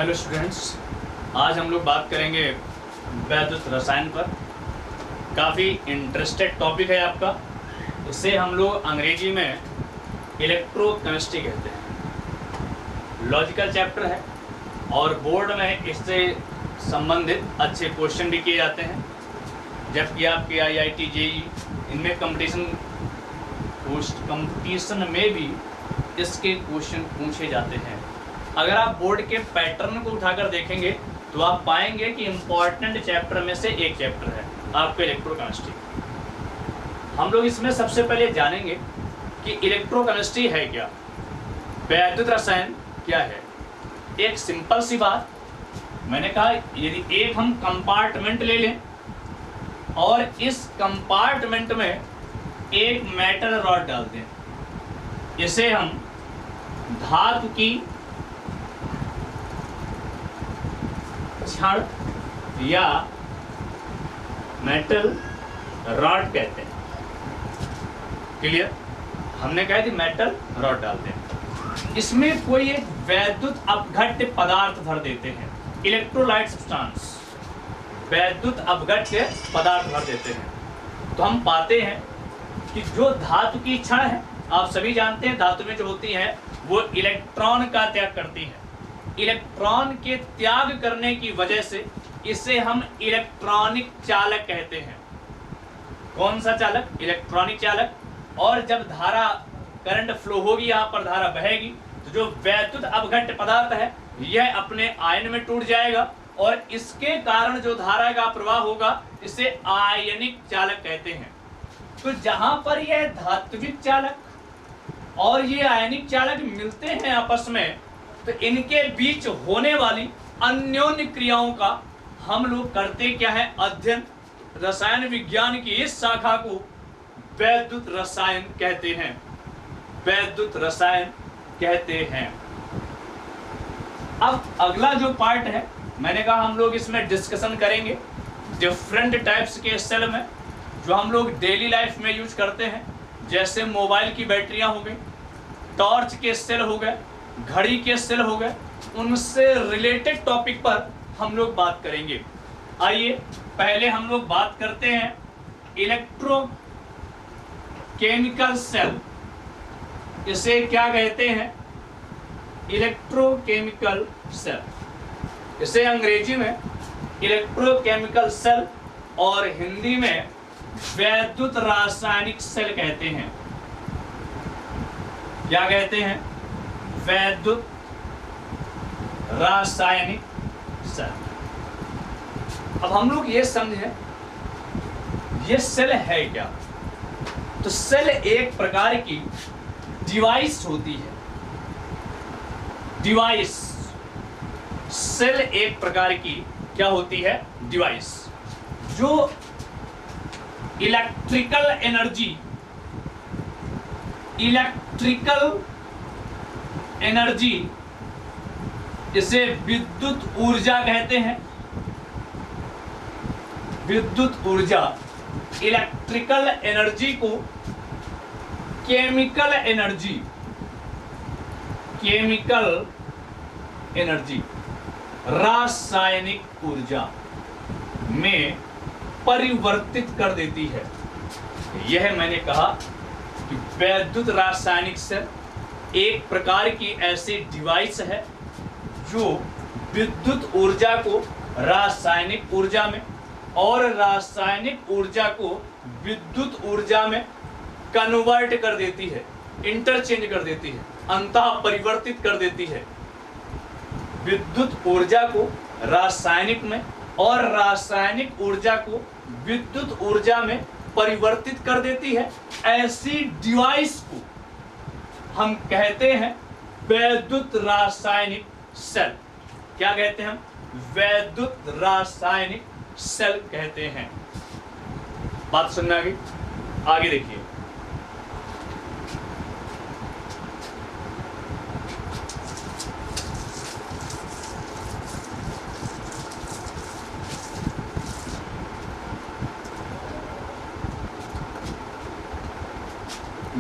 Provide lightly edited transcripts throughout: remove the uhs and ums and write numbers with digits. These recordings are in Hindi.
हेलो स्टूडेंट्स, आज हम लोग बात करेंगे वैद्युत रसायन पर। काफ़ी इंटरेस्टेड टॉपिक है आपका। इसे हम लोग अंग्रेजी में इलेक्ट्रोकेमिस्ट्री कहते हैं। लॉजिकल चैप्टर है और बोर्ड में इससे संबंधित अच्छे क्वेश्चन भी किए जाते हैं, जबकि आपके IIT JEE इनमें कंपटीशन में भी इसके क्वेश्चन पूछे जाते हैं। अगर आप बोर्ड के पैटर्न को उठाकर देखेंगे तो आप पाएंगे कि इम्पॉर्टेंट चैप्टर में से एक चैप्टर है आपका इलेक्ट्रोकेमिस्ट्री। हम लोग इसमें सबसे पहले जानेंगे कि इलेक्ट्रोकेमिस्ट्री है क्या, वैद्युत रसायन क्या है। एक सिंपल सी बात, मैंने कहा यदि एक हम कंपार्टमेंट ले लें और इस कंपार्टमेंट में एक मेटल रॉड डाल दें, इसे हम धातु की छड़ या मेटल रॉड कहते हैं। क्लियर? हमने कहा थी मेटल रॉड डालते हैं, इसमें कोई एक वैद्युत अपघट्य पदार्थ भर देते हैं, इलेक्ट्रोलाइट सब्सटेंस, वैद्युत अपघट्य पदार्थ भर देते हैं। तो हम पाते हैं कि जो धातु की छड़ है, आप सभी जानते हैं धातु में जो होती है वो इलेक्ट्रॉन का त्याग करती है। इलेक्ट्रॉन के त्याग करने की वजह से इसे हम इलेक्ट्रॉनिक चालक कहते हैं। कौन सा चालक? इलेक्ट्रॉनिक चालक। और जब धारा करंट फ्लो होगी, यहाँ पर धारा बहेगी, तो जो वैद्युत अपघट्य पदार्थ है यह अपने आयन में टूट जाएगा और इसके कारण जो धारा का प्रवाह होगा इसे आयनिक चालक कहते हैं। तो जहां पर यह धात्विक चालक और ये आयनिक चालक मिलते हैं आपस में, तो इनके बीच होने वाली अन्योन्य क्रियाओं का हम लोग करते क्या है? अध्ययन। रसायन विज्ञान की इस शाखा को वैद्युत रसायन कहते हैं, वैद्युत रसायन कहते हैं। अब अगला जो पार्ट है, मैंने कहा हम लोग इसमें डिस्कशन करेंगे डिफरेंट टाइप्स के सेल में जो हम लोग डेली लाइफ में यूज करते हैं, जैसे मोबाइल की बैटरियां हो गई, टॉर्च के सेल हो गए, घड़ी के सेल हो गए। उनसे रिलेटेड टॉपिक पर हम लोग बात करेंगे। आइए पहले हम लोग बात करते हैं इलेक्ट्रोकेमिकल सेल। इसे क्या कहते हैं? Electrochemical cell. इसे अंग्रेजी में इलेक्ट्रोकेमिकल सेल और हिंदी में वैद्युत रासायनिक सेल कहते हैं। क्या कहते हैं? वैद्युत रासायनिक सेल। अब हम लोग ये समझें ये सेल है क्या। तो सेल एक प्रकार की डिवाइस होती है। डिवाइस, सेल एक प्रकार की क्या होती है? डिवाइस, जो इलेक्ट्रिकल एनर्जी, इसे विद्युत ऊर्जा कहते हैं। विद्युत ऊर्जा, इलेक्ट्रिकल एनर्जी को केमिकल एनर्जी, रासायनिक ऊर्जा में परिवर्तित कर देती है। यह मैंने कहा कि वैद्युत रासायनिक सेल एक प्रकार की ऐसी डिवाइस है जो विद्युत ऊर्जा को रासायनिक ऊर्जा में और रासायनिक ऊर्जा को विद्युत ऊर्जा में कन्वर्ट कर देती है, इंटरचेंज कर देती है, अंतः परिवर्तित कर देती है। विद्युत ऊर्जा को रासायनिक में और रासायनिक ऊर्जा को विद्युत ऊर्जा में परिवर्तित कर देती है। ऐसी डिवाइस को हम कहते हैं वैद्युत रासायनिक सेल। क्या कहते हैं हम? वैद्युत रासायनिक सेल कहते हैं। बात सुनना आगे देखिए।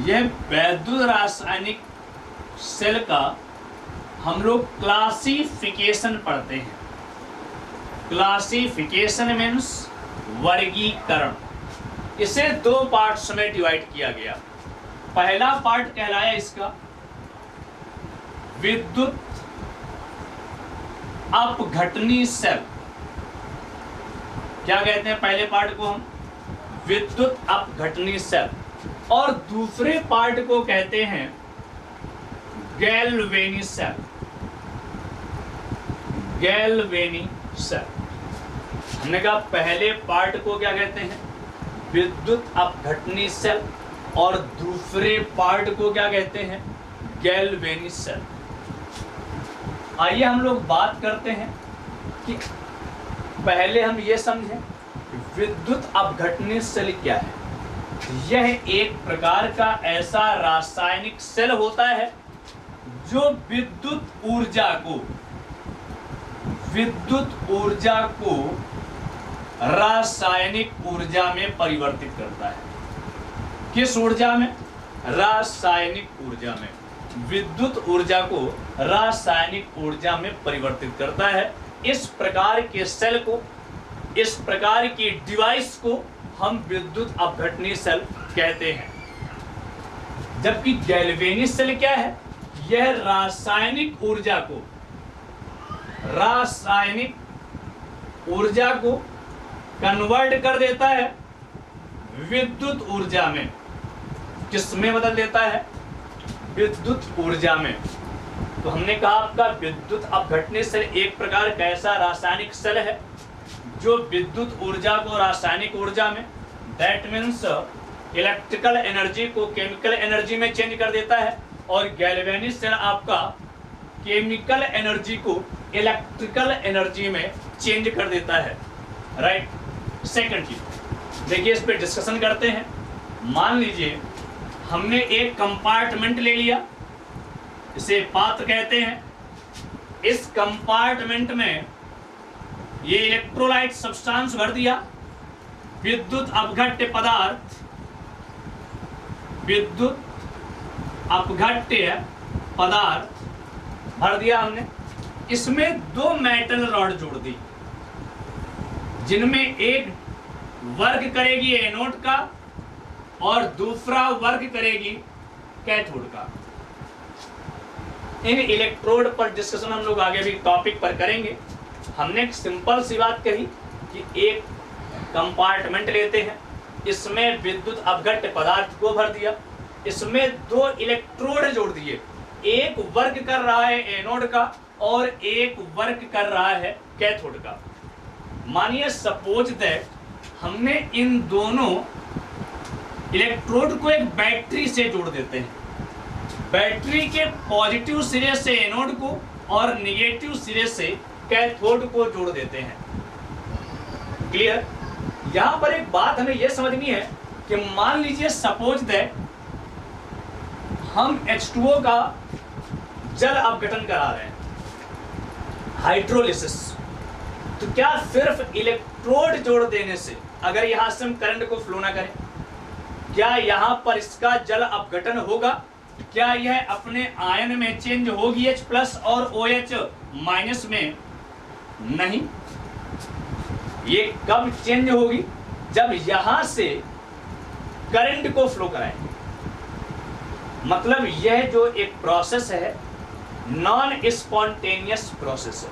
यह वैद्युत रासायनिक सेल का हम लोग क्लासिफिकेशन पढ़ते हैं। क्लासिफिकेशन मीन्स वर्गीकरण। इसे दो पार्ट्स में डिवाइड किया गया। पहला पार्ट कहलाया इसका विद्युत अपघटनी सेल। क्या कहते हैं पहले पार्ट को हम? विद्युत अपघटनी सेल। और दूसरे पार्ट को कहते हैं गैल्वेनी सेल। Galvanic cell. हमने कहा पहले पार्ट को क्या कहते हैं? विद्युत अपघटनी सेल। और दूसरे पार्ट को क्या कहते हैं? Galvani cell. आइए हम लोग बात करते हैं कि पहले हम ये समझें विद्युत अपघटनी सेल क्या है। यह एक प्रकार का ऐसा रासायनिक सेल होता है जो विद्युत ऊर्जा को रासायनिक ऊर्जा में परिवर्तित करता है। किस ऊर्जा में? रासायनिक ऊर्जा में। विद्युत ऊर्जा को रासायनिक ऊर्जा में परिवर्तित करता है। इस प्रकार के सेल को, इस प्रकार की डिवाइस को हम विद्युत अपघटनी सेल कहते हैं। जबकि गैल्वेनी सेल क्या है? यह रासायनिक ऊर्जा को कन्वर्ट कर देता है विद्युत ऊर्जा में। किस में बदल देता है? विद्युत ऊर्जा में। तो हमने कहा आपका विद्युत अपघटनी सेल एक प्रकार का ऐसा रासायनिक सेल है जो विद्युत ऊर्जा को रासायनिक ऊर्जा में, दैट मीन्स इलेक्ट्रिकल एनर्जी को केमिकल एनर्जी में चेंज कर देता है। और गैल्वेनी सेल आपका केमिकल एनर्जी को इलेक्ट्रिकल एनर्जी में चेंज कर देता है। राइट। सेकंड चीज देखिए, इस पे डिस्कशन करते हैं। मान लीजिए हमने एक कंपार्टमेंट ले लिया, इसे पात्र कहते हैं। इस कंपार्टमेंट में ये इलेक्ट्रोलाइट सब्सटेंस भर दिया, विद्युत अपघट्य पदार्थ भर दिया हमने। इसमें दो मेटल रॉड जोड़ दी जिनमें एक वर्ग करेगी एनोड का और दूसरा वर्ग करेगी कैथोड का। इन इलेक्ट्रोड पर डिस्कशन हम लोग आगे भी टॉपिक पर करेंगे। हमने एक सिंपल सी बात कही कि एक कंपार्टमेंट लेते हैं, इसमें विद्युत अपघट्य पदार्थ को भर दिया, इसमें दो इलेक्ट्रोड जोड़ दिए, एक वर्ग कर रहा है एनोड का और एक वर्ग कर रहा है कैथोड का। मानिए सपोज दैट हमने इन दोनों इलेक्ट्रोड को एक बैटरी से जोड़ देते हैं। बैटरी के पॉजिटिव सिरे से एनोड को और निगेटिव सिरे से कैथोड को जोड़ देते हैं। क्लियर? यहां पर एक बात हमें यह समझनी है कि मान लीजिए सपोज दैट हम H2O का जल अपघटन करा रहे हैं, हाइड्रोलिसिस। तो क्या सिर्फ इलेक्ट्रोड जोड़ देने से, अगर यहां से हम करंट को फ्लो ना करें, क्या यहां पर इसका जल अपघटन होगा? क्या यह अपने आयन में चेंज होगी H+ और OH- में? नहीं। ये कब चेंज होगी? जब यहां से करंट को फ्लो कराएंगे। मतलब यह जो एक प्रोसेस है नॉन स्पॉन्टेनियस प्रोसेस है।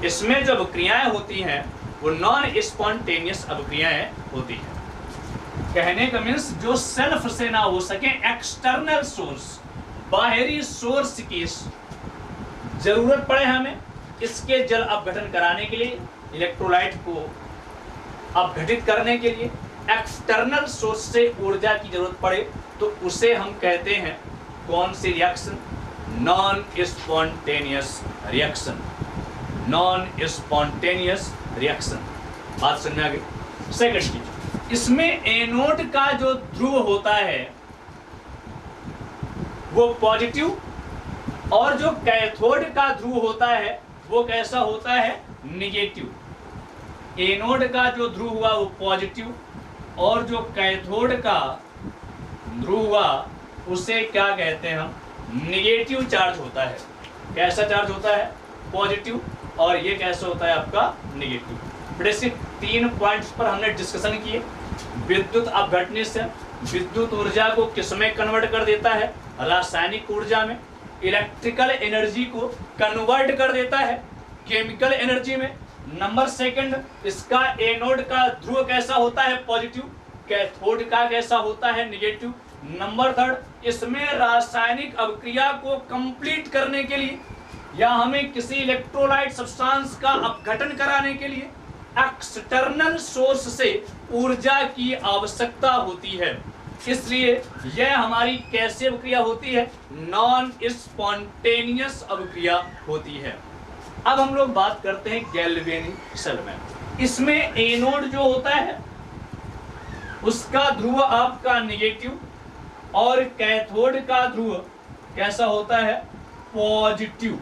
इसमें जो अभिक्रियाएं होती हैं वो नॉन स्पॉन्टेनियस अभिक्रियाएं होती हैं। कहने का मीन्स जो सेल्फ से ना हो सके, एक्सटर्नल सोर्स, बाहरी सोर्स की जरूरत पड़े हमें इसके जल अपघटन कराने के लिए, इलेक्ट्रोलाइट को अपघटित करने के लिए एक्सटर्नल सोर्स से ऊर्जा की जरूरत पड़े, तो उसे हम कहते हैं कौन सी reaction? Non spontaneous reaction. Non spontaneous reaction. बात समझ में आ गई? सेकंड चीज, इसमें एनोड का जो ध्रुव होता है वो पॉजिटिव, और जो कैथोड का ध्रुव होता है वो कैसा होता है? निगेटिव। एनोड का जो ध्रुव हुआ वो पॉजिटिव, और जो कैथोड का ध्रुव हुआ उसे क्या कहते हैं हम? निगेटिव चार्ज होता है। कैसा चार्ज होता है, पॉजिटिव, और ये कैसा होता है आपका नेगेटिव। फिर इसके 3 पॉइंट्स पर हमने डिस्कशन किए। विद्युत अपघटन से विद्युत ऊर्जा को किसमें कन्वर्ट कर देता है, रासायनिक ऊर्जा में। इलेक्ट्रिकल एनर्जी को कन्वर्ट कर देता है केमिकल एनर्जी में। नंबर 2, इसका एनोड का ध्रुव कैसा होता है, पॉजिटिव, कैथोड का कैसा होता है, नेगेटिव। नंबर 3, इसमें रासायनिक अभिक्रिया को कंप्लीट करने के लिए या हमें किसी इलेक्ट्रोलाइट सब्सटेंस का अपघटन कराने के लिए एक्सटर्नल सोर्स से ऊर्जा की आवश्यकता होती है। इसलिए यह हमारी कैसी अभिक्रिया होती है, नॉन स्पॉन्टेनियस अभिक्रिया होती है। अब हम लोग बात करते हैं गैल्वेनिक सेल में। इसमें एनोड जो होता है उसका ध्रुव आपका नेगेटिव और कैथोड का ध्रुव कैसा होता है, पॉजिटिव।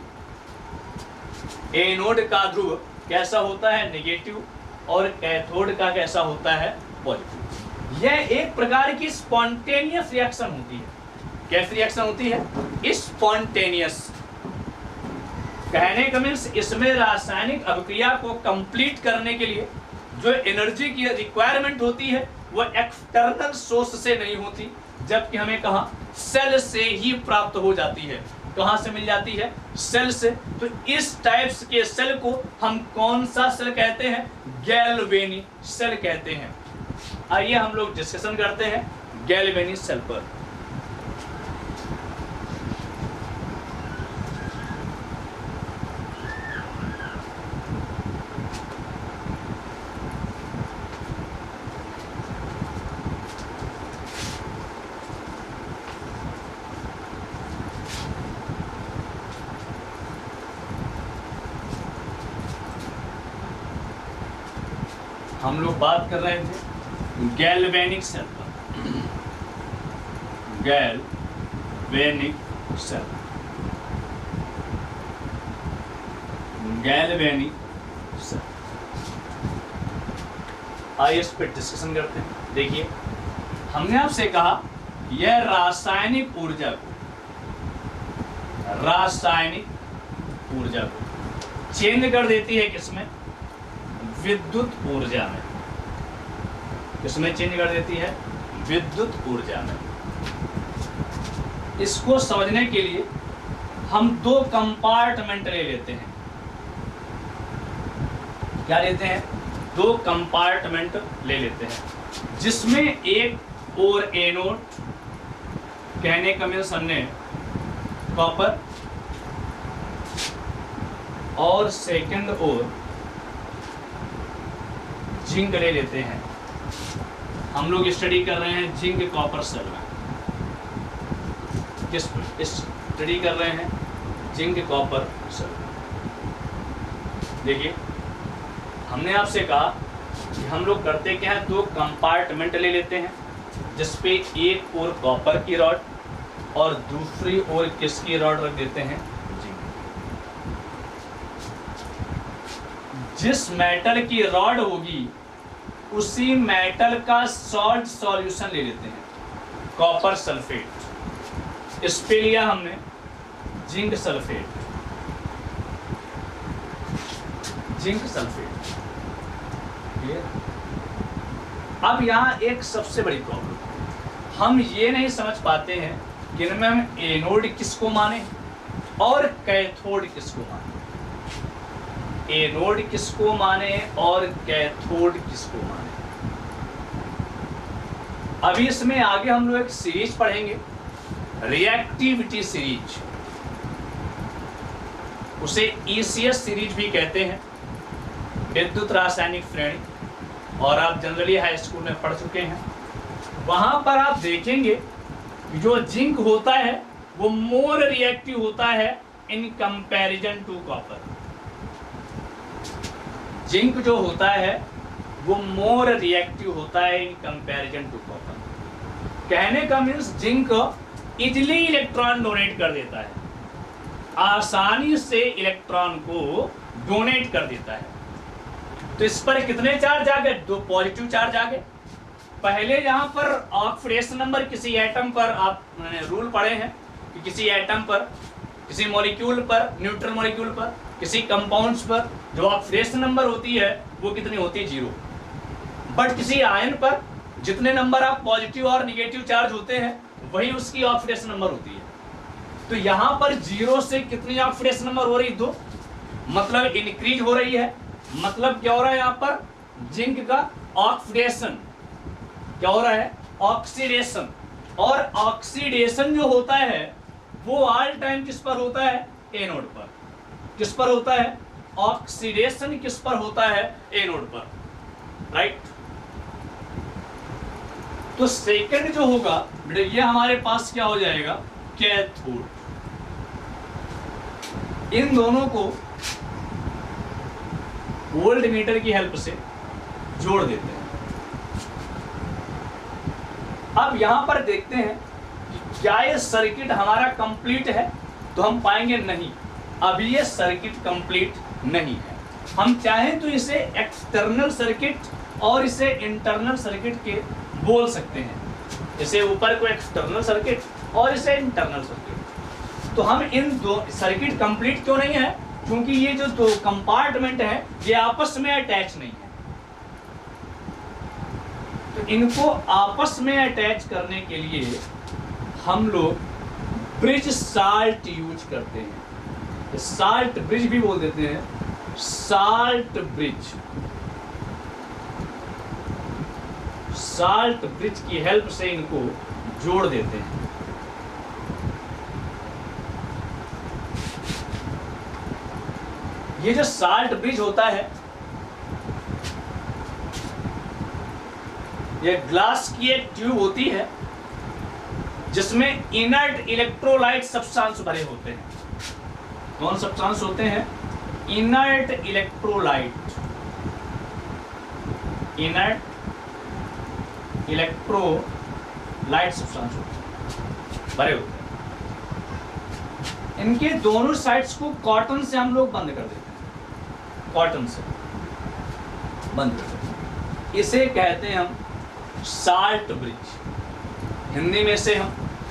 एनोड का ध्रुव कैसा होता है, नेगेटिव, और कैथोड का कैसा होता है, पॉजिटिव। यह एक प्रकार की स्पॉन्टेनियस रिएक्शन होती है। कैसी रिएक्शन होती है, स्पॉन्टेनियस। कहने का मीन्स इसमें रासायनिक अभिक्रिया को कंप्लीट करने के लिए जो एनर्जी की रिक्वायरमेंट होती है वो एक्सटर्नल सोर्स से नहीं होती, जबकि हमें कहा सेल से ही प्राप्त हो जाती है। कहां से मिल जाती है, सेल से। तो इस टाइप्स के सेल को हम कौन सा सेल कहते हैं, गैल्वेनिक सेल कहते हैं। आइए हम लोग डिस्कशन करते हैं गैल्वेनिक सेल पर। हम लोग बात कर रहे थे गैल्वेनिक सेल पर। Galvanic cell, galvanic cell. आइए इस पर डिस्कशन करते हैं। देखिए, हमने आपसे कहा यह रासायनिक ऊर्जा को चेंज कर देती है किसमें, विद्युत ऊर्जा में। किसमें चेंज कर देती है, विद्युत ऊर्जा में। इसको समझने के लिए हम 2 कंपार्टमेंट ले लेते हैं। क्या लेते हैं, 2 कंपार्टमेंट ले लेते हैं, जिसमें एक और एनोड, कहने का मीन्स हमने कॉपर, और सेकंड और जिंक ले लेते हैं। हम लोग स्टडी कर रहे हैं जिंक कॉपर सेल में। किस पर स्टडी कर रहे हैं, जिंक कॉपर सेल। देखिए, हमने आपसे कहा कि हम लोग करते क्या है, 2 कंपार्टमेंट ले लेते हैं, जिसपे एक और कॉपर की रॉड और दूसरी ओर किसकी रॉड रख देते हैं, जिंक। जिस मेटल की रॉड होगी उसी मेटल का सॉल्ट सॉल्यूशन ले लेते हैं, कॉपर सल्फेट। इस पे लिया हमने जिंक सल्फेट, जिंक सल्फेट। अब यहाँ एक सबसे बड़ी प्रॉब्लम, हम ये नहीं समझ पाते हैं कि इनमें हम एनोड किसको माने और कैथोड किसको माने। एनोड किसको माने और कैथोड किसको माने। अभी इसमें आगे हम लोग एक सीरीज पढ़ेंगे, रिएक्टिविटी सीरीज। उसे ईसीएस सीरीज भी कहते हैं, विद्युत रासायनिक श्रेणी, और आप जनरली हाई स्कूल में पढ़ चुके हैं। वहां पर आप देखेंगे कि जो जिंक होता है वो मोर रिएक्टिव होता है in comparison to copper. Zinc जो होता है वो मोर रिएक्टिव होता है इन कंपैरिजन टू कॉपर। कहने का means zinc easily electron donate कर देता है, आसानी से इलेक्ट्रॉन को डोनेट कर देता है। तो इस पर कितने चार्ज आ गए, 2 पॉजिटिव चार्ज आ गए। पहले यहाँ पर ऑक्सीडेशन नंबर किसी एटम पर, आप रूल पढ़े हैं कि किसी एटम पर किसी मॉलिक्यूल पर, न्यूट्रल मॉलिक्यूल पर, किसी कंपाउंड्स पर जो ऑक्सीडेशन नंबर होती है वो कितनी होती है, 0। बट किसी आयन पर जितने नंबर आप पॉजिटिव और निगेटिव चार्ज होते हैं वही उसकी ऑक्सीडेशन नंबर होती है। तो यहां पर 0 से कितनी ऑक्सीडेशन नंबर हो रही, 2, मतलब इंक्रीज हो रही है। मतलब क्या हो रहा है यहाँ पर, जिंक का ऑक्सीडेशन क्या हो रहा है, ऑक्सीडेशन। और ऑक्सीडेशन जो होता है वो ऑल टाइम किस पर होता है, एनोड पर। किस पर होता है, ऑक्सीडेशन किस पर होता है, एनोड पर, राइट। तो सेकंड जो होगा ये हमारे पास क्या हो जाएगा, कैथोड। इन दोनों को वोल्टमीटर की हेल्प से जोड़ देते हैं। अब यहां पर देखते हैं कि क्या ये सर्किट हमारा कंप्लीट है, तो हम पाएंगे नहीं, अभी ये सर्किट कंप्लीट नहीं है। हम चाहें तो इसे एक्सटर्नल सर्किट और इसे इंटरनल सर्किट के बोल सकते हैं। इसे ऊपर को एक्सटर्नल सर्किट और इसे इंटरनल सर्किट। तो हम इन दो सर्किट कंप्लीट क्यों नहीं है, क्योंकि ये जो दो कंपार्टमेंट है ये आपस में अटैच नहीं है। तो इनको आपस में अटैच करने के लिए हम लोग ब्रिज साल्ट यूज करते हैं। साल्ट ब्रिज भी बोल देते हैं, साल्ट ब्रिज। साल्ट ब्रिज की हेल्प से इनको जोड़ देते हैं। ये जो साल्ट ब्रिज होता है ये ग्लास की एक ट्यूब होती है जिसमें इनर्ट इलेक्ट्रोलाइट सब्सटेंस भरे होते हैं। कौन सब्सटेंस होते हैं, inert electrolyte, inert electrolyte substance भरे होते हैं। इनके दोनों साइड्स को कॉटन से हम लोग बंद कर देते हैं, कॉटन से बंद कर देते हैं। इसे कहते हैं हम साल्ट ब्रिज। हिंदी में से हम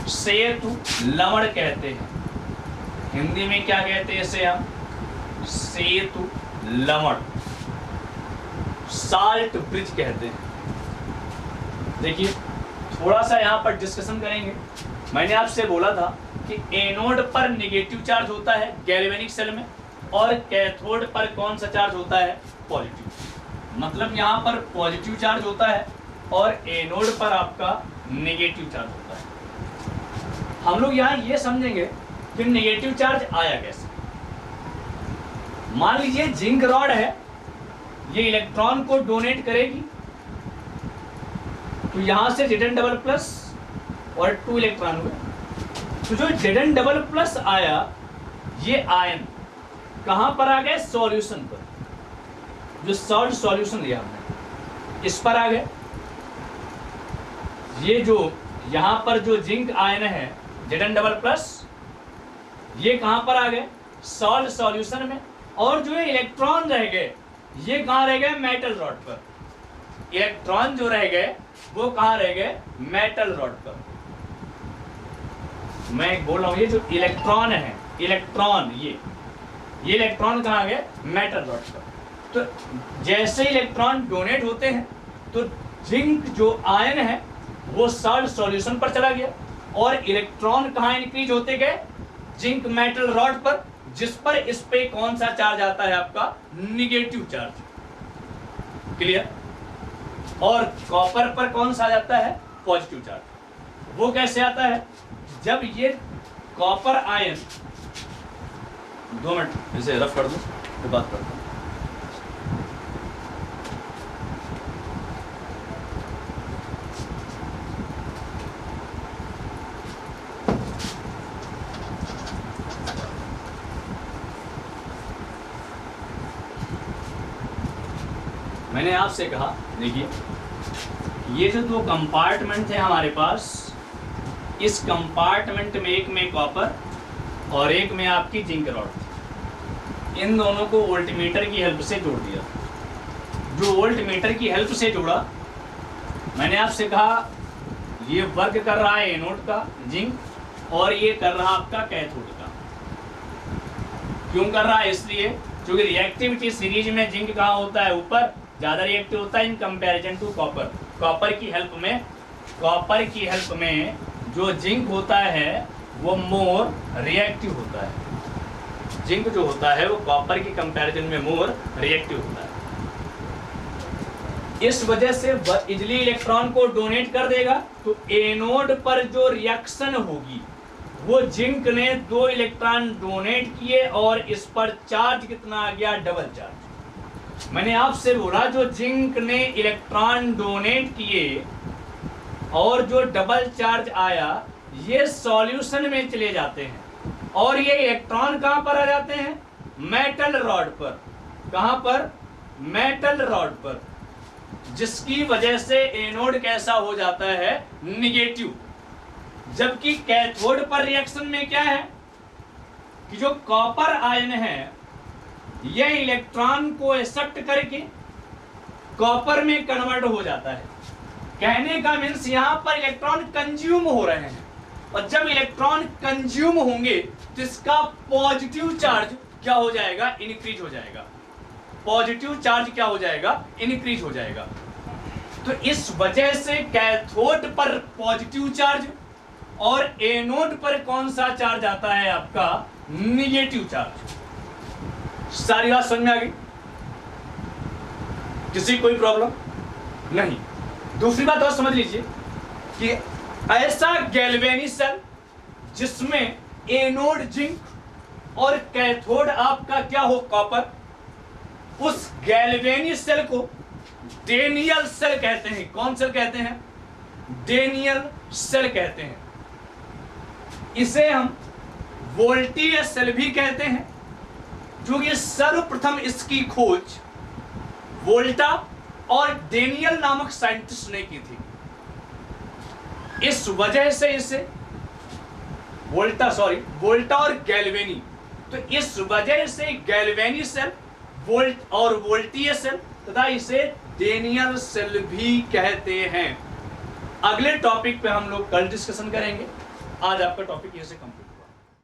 सेतु लवण कहते हैं। हिंदी में क्या कहते हैं इसे हम, सेतु लवण, साल्ट ब्रिज कहते हैं। देखिए थोड़ा सा यहाँ पर डिस्कशन करेंगे। मैंने आपसे बोला था कि एनोड पर नेगेटिव चार्ज होता है गैल्वेनिक सेल में, और कैथोड पर कौन सा चार्ज होता है, पॉजिटिव। मतलब यहाँ पर पॉजिटिव चार्ज होता है और एनोड पर आपका नेगेटिव चार्ज होता है। हम लोग यहाँ ये समझेंगे कि नेगेटिव चार्ज आया कैसे। मान लीजिए जिंक रॉड है, ये इलेक्ट्रॉन को डोनेट करेगी, तो यहां से Zn++ और 2 इलेक्ट्रॉन हुए। तो जो Zn++ आया, ये आयन कहां पर आ गए, सॉल्यूशन पर, जो सॉल्ट सॉल्यूशन लिया हमने इस पर आ गए। ये जो यहां पर जो जिंक आयन है Zn++, ये कहां पर आ गए, सॉल्ट सॉल्यूशन में। और जो इलेक्ट्रॉन रह गए ये कहां रह गए, मेटल रॉड पर। इलेक्ट्रॉन जो रह गए वो कहां रह गए, मेटल रॉड पर। मैं बोल रहा हूं ये जो इलेक्ट्रॉन है, इलेक्ट्रॉन ये इलेक्ट्रॉन कहां गए, मेटल रॉड पर। तो जैसे इलेक्ट्रॉन डोनेट होते हैं तो जिंक जो आयन है वो सॉल्ट सॉल्यूशन पर चला गया, और इलेक्ट्रॉन कहां इंक्रीज होते गए, जिंक मेटल रॉड पर, जिस पर इस पे कौन सा चार्ज आता है, आपका निगेटिव चार्ज। क्लियर। और कॉपर पर कौन सा आ जाता है, पॉजिटिव चार्ज। वो कैसे आता है, जब ये कॉपर आयन, 2 मिनट इसे रफ कर दो फिर बात करता हूं। मैंने आपसे कहा, देखिए ये जो 2 कंपार्टमेंट थे हमारे पास, इस कंपार्टमेंट में एक में कॉपर और एक में आपकी जिंक रॉड। इन दोनों को वोल्टमीटर की हेल्प से जोड़ दिया। जो वोल्टमीटर की हेल्प से जोड़ा, मैंने आपसे कहा ये वर्क कर रहा है एनोड का, जिंक, और ये कर रहा आपका कैथोड का। क्यों कर रहा है? इसलिए क्योंकि रिएक्टिविटी सीरीज में जिंक कहाँ होता है? ऊपर, ज्यादा रिएक्टिव होता है in comparison to copper. Copper की हेल्प में जो जिंक होता है वो मोर रिएक्टिव होता है। जिंक जो होता है वो कॉपर की कंपैरिजन में मोर रिएक्टिव होता है। इस वजह से इजली इलेक्ट्रॉन को डोनेट कर देगा। तो एनोड पर जो रिएक्शन होगी वो जिंक ने 2 इलेक्ट्रॉन डोनेट किए और इस पर चार्ज कितना आ गया? Double charge. मैंने आपसे बोला जो जिंक ने इलेक्ट्रॉन डोनेट किए और जो डबल चार्ज आया ये सॉल्यूशन में चले जाते हैं और ये इलेक्ट्रॉन कहां पर आ जाते हैं? मेटल रॉड पर। कहां पर? मेटल रॉड पर, जिसकी वजह से एनोड कैसा हो जाता है? निगेटिव। जबकि कैथोड पर रिएक्शन में क्या है कि जो कॉपर आयन है ये इलेक्ट्रॉन को एक्सेप्ट करके कॉपर में कन्वर्ट हो जाता है। कहने का मीन्स यहां पर इलेक्ट्रॉन कंज्यूम हो रहे हैं और जब इलेक्ट्रॉन कंज्यूम होंगे तो इसका पॉजिटिव चार्ज क्या हो जाएगा? इंक्रीज हो जाएगा। पॉजिटिव चार्ज क्या हो जाएगा? इंक्रीज हो जाएगा। तो इस वजह से कैथोड पर पॉजिटिव चार्ज और एनोड पर कौन सा चार्ज आता है? आपका निगेटिव चार्ज। सारी बात समझ में आ गई? किसी कोई प्रॉब्लम नहीं? दूसरी बात और समझ लीजिए कि ऐसा गैल्वेनी सेल जिसमें एनोड जिंक और कैथोड आपका क्या हो? कॉपर, उस गैल्वेनी सेल को डेनियल सेल कहते हैं। कौन सेल कहते हैं? डेनियल सेल कहते हैं। इसे हम वोल्टीय सेल भी कहते हैं, क्योंकि सर्वप्रथम इसकी खोज वोल्टा और डेनियल नामक साइंटिस्ट ने की थी। इस वजह से इसे वोल्टा और गैल्वेनी, तो इस वजह से गैल्वेनी सेल, वोल्ट और वोल्टीय सेल तथा इसे डेनियल सेल भी कहते हैं। अगले टॉपिक पे हम लोग कल डिस्कशन करेंगे। आज आपका टॉपिक यहीं से कंप्लीट।